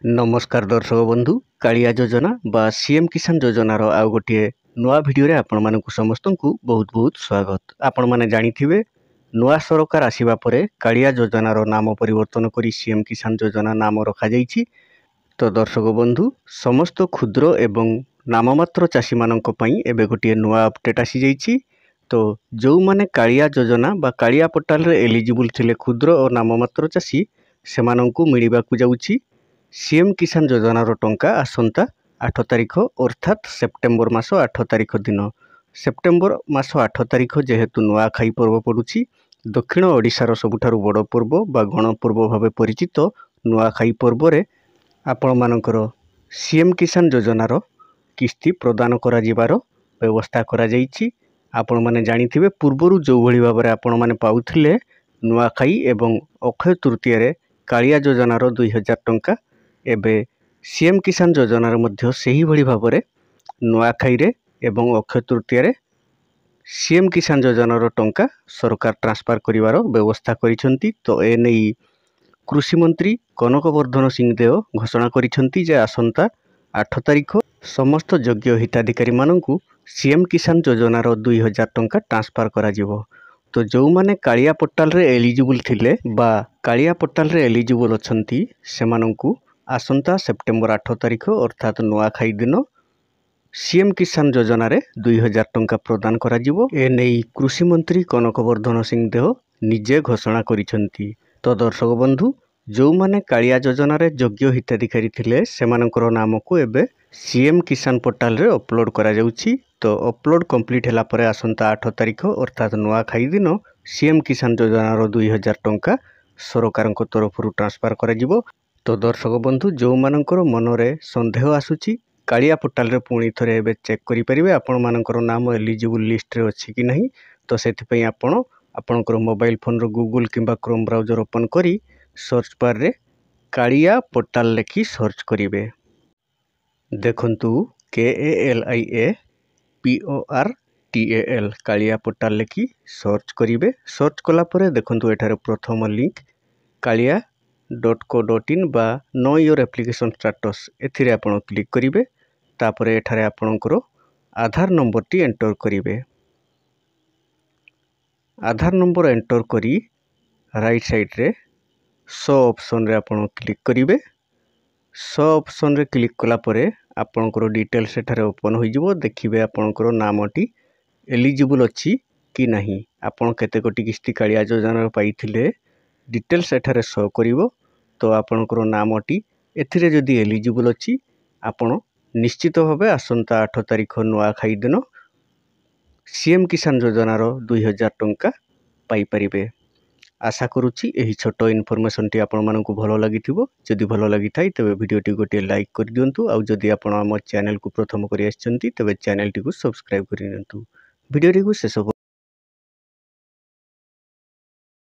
नमस्कार दर्शक बंधु कालिया योजना बा सीएम किसान योजनार आउ गोटे नुआ भिडियो आपण मानकु समस्त को बहुत बहुत स्वागत। आपण माने जानिथिबे नुआ सरकार आसीबा परे कालिया योजनार नाम परिवर्तन करी सीएम किसान योजना नाम रखा जाइछि। तो दर्शक बंधु समस्त क्षुद्र एवं नाममात्र चाषी मानक पई एबे गोटे नुआ अपडेट आसी जाइछि। तो जो माने कालिया योजना बा कालिया पोर्टाल रे एलिजिबल थिले क्षुद्र और नाममात्र चाषी सेमानंकु मिलिबाकु जाउछि सीएम किसान योजनार टंका आसंता 8 तारिख अर्थात सेप्टेम्बर मास 8 तारिख दिन। सेप्टेम्बर मास 8 तारिख जेहेतु नुआखाई पर्व पड़ुछि दक्षिण ओडिशार सबुठारु बड़ पर्व बा गणपर्व भावे परिचित नुआखाई पर्व रे आपण मानकर सीएम किसान योजनार किस्ती प्रदान करा जिवार व्यवस्था करा जाइछि। आपण माने जानिथिबे पूर्वरु जो भली भाबरे आपण माने पाउथिले नुआखाई एवं अक्षय तृतीया रे कालिया योजनार 2000 टंका एबे सीएम किसान योजनार मध्य सही भली भाबरे नुआखाई रे एवं अक्षय तृतीया रे सीएम किसान योजनार टंका सरकार ट्रांसफर करिवार व्यवस्था करिसंती। तो ए नै कृषि मंत्री कनक वर्धन सिंहदेव घोषणा करिसंती जे आसंता 8 तारिख समस्त योग्य हिताधिकारी माननकु सीएम किसान योजनार 2000 टंका ट्रांसफर करा जिवो। तो जो माने कालिया पोर्टाल रे एलिजिबल थिले बा कालिया पोर्टाल रे एलिजिबल अछंती सेमानंकु आसंता सेप्टेम्बर 8 तारिख अर्थात नुआखाई दिन सीएम किसान योजना रे 2000 टंका प्रदान करा जिवो। ए नै कृषि मंत्री कनक वर्धन सिंहदेव निजे घोषणा करिसंती। तो दर्शक बंधु जो माने कालिया योजना रे योग्य हिताधिकारी थिले सेमानकर नाम को एबे सीएम किसान पोर्टाल रे अपलोड करा जाउछि। तो अपलोड कंप्लीट हैला परे आसंता 8 तारिख अर्थात नुआखाई दिन सीएम किसान योजनार 2000 टंका सरकारक तरफरु ट्रांसफर करा जिवो। तो दर्शक बंधु जो मानकर मनरे संदेह आसुछि कालिया पोर्टाल रे पुणी थरे एबे चेक करि परिबे आपण मानकर नाम एलिजिबल लिस्ट रे अछि कि नहीं। तो सेति पई आपण आपनकर मोबाइल फोन रो गूगल किंबा क्रोम ब्राउजर ओपन करी सर्च बार रे कालिया पोर्टाल लेखि सर्च करिवे। देखंतु KALIAPORTAL कालिया पोर्टाल लेखि सर्च करिवे। सर्च कला परे देखंतु एठारे प्रथम लिंक kalia.co.in बा नो योर एप्लिकेशन स्टेटस एथिरे आपण क्लिक करिवे। तापरे एठारे आपणकर आधार नंबर टी एंटर करिवे। आधार नंबर एंटर करी राइट साइड रे शो ऑप्शन रे आपण क्लिक करिवे। शो ऑप्शन रे क्लिक कला परे आपणकर डिटेल्स एठारे ओपन होई जिवो। देखिबे आपणकर नामटी एलिजिबल अछि कि नहीं, आपण केते कोटी किस्ती कालिया योजना पाइथिले डिटेल्स एठारे शो करिवो। तो आपणकर नामटी एथिरे जदि एलिजिबल अछि आपण निश्चित भावे आसंता 8 तारिख नुआखाई दिन सीएम किसान योजनार 2000 टंका पाई परिबे। आशा करूछि एही छोटो इनफॉरमेशन टी आपण मानकु भलो लागिथिबो। जदि भलो लागिथाय तबे वीडियो टी गोटे लाइक कर दियंतु। आउ जदि आपण हम चैनल को प्रथम करि आछंती तबे चैनल टी को सब्सक्राइब करि दियंतु। वीडियो टी को शेष